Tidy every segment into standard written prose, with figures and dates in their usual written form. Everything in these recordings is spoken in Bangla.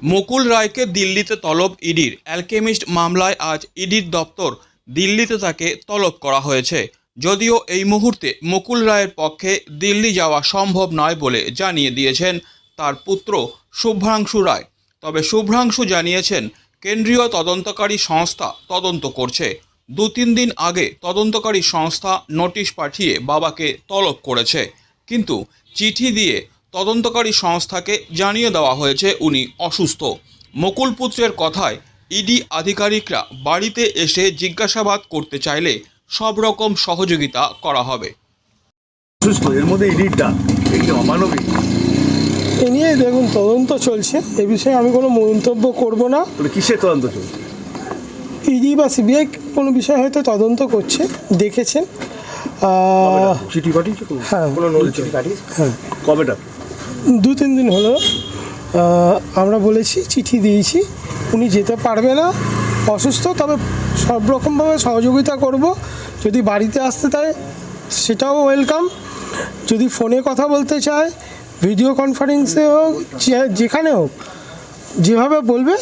মুকুল রায়কে দিল্লিতে তলব ইডির। অ্যালকেমিস্ট মামলায় আজ ইডির দপ্তর দিল্লিতে তাকে তলব করা হয়েছে। যদিও এই মুহূর্তে মুকুল রায়ের পক্ষে দিল্লি যাওয়া সম্ভব নয় বলে জানিয়ে দিয়েছেন তার পুত্র শুভ্রাংশু রায়। তবে শুভ্রাংশু জানিয়েছেন কেন্দ্রীয় তদন্তকারী সংস্থা তদন্ত করছে। 2-3 দিন আগে তদন্তকারী সংস্থা নোটিশ পাঠিয়ে বাবাকে তলব করেছে, কিন্তু চিঠি দিয়ে তদন্তকারী সংস্থাকে জানিয়ে দেওয়া হয়েছে উনি অসুস্থ। মুকুল পুত্রের কথায় ইডি আধিকারিকরা বাড়িতে এসে জিজ্ঞাসাবাদ করতে চাইলে সব রকম সহযোগিতা করা হবে। অসুস্থ, এর মধ্যে ইডিটা এই যে অমানবিক, এ নিয়ে দেখুন তদন্ত চলছে। এ বিষয়ে আমি কোনো মন্তব্য করব না। কিসের তদন্ত চলছে? ইডি বা সিবিআই কোনো বিষয় হয়তো তদন্ত করছে, দেখেছেন। চিঠি পাঠিয়েছে? হ্যাঁ, হ্যাঁ, কবেটা? 2-3 দিন হলো। আমরা বলেছি, চিঠি দিয়েছি, উনি যেতে পারবে না, অসুস্থ। তবে সব রকমভাবে সহযোগিতা করব। যদি বাড়িতে আসতে চায় সেটাও ওয়েলকাম। যদি ফোনে কথা বলতে চায়, ভিডিও কনফারেন্সে হোক, যেখানে হোক, যেভাবে বলবে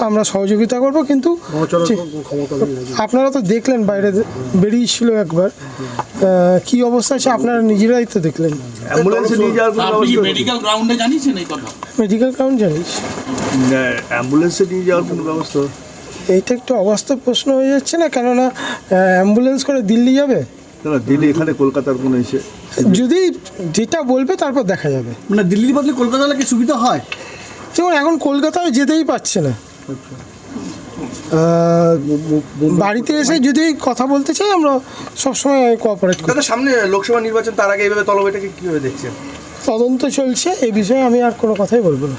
আমরা সহযোগিতা করব। কিন্তু আপনারা তো দেখলেন, বাইরে বেরিয়েছিল একবার, কি অবস্থা আছে আপনারা নিজেরাই তো দেখলেন। অ্যাম্বুলেন্সে নিয়ে যাওয়ার কোনো ব্যবস্থা? মেডিকেল গ্রাউন্ডে জানিয়েছেন এই কথা? মেডিকেল গ্রাউন্ড জানিস? অ্যাম্বুলেন্সে নিয়ে যাওয়ার কোনো ব্যবস্থা? এইটা একটু অবাস্তব প্রশ্ন হয়ে যাচ্ছে না? কেননা অ্যাম্বুলেন্স করে দিল্লি যাবে? না, দিল্লি এখানে কলকাতার কোনো এসে যদি যেটা বলবে তারপর দেখা যাবে। মানে দিল্লির বদলে কলকাতা কি সুবিধা হয়? যেমন এখন কলকাতায় যেতেই পারছে না। বাড়িতে এসে যদি কথা বলতে চাই আমরা সবসময় কোঅপারেট করি। সামনে লোকসভা নির্বাচন, তার আগে এইভাবে তলব, এটাকে কীভাবে দেখছেন? তদন্ত চলছে, এই বিষয়ে আমি আর কোনো কথাই বলবো না।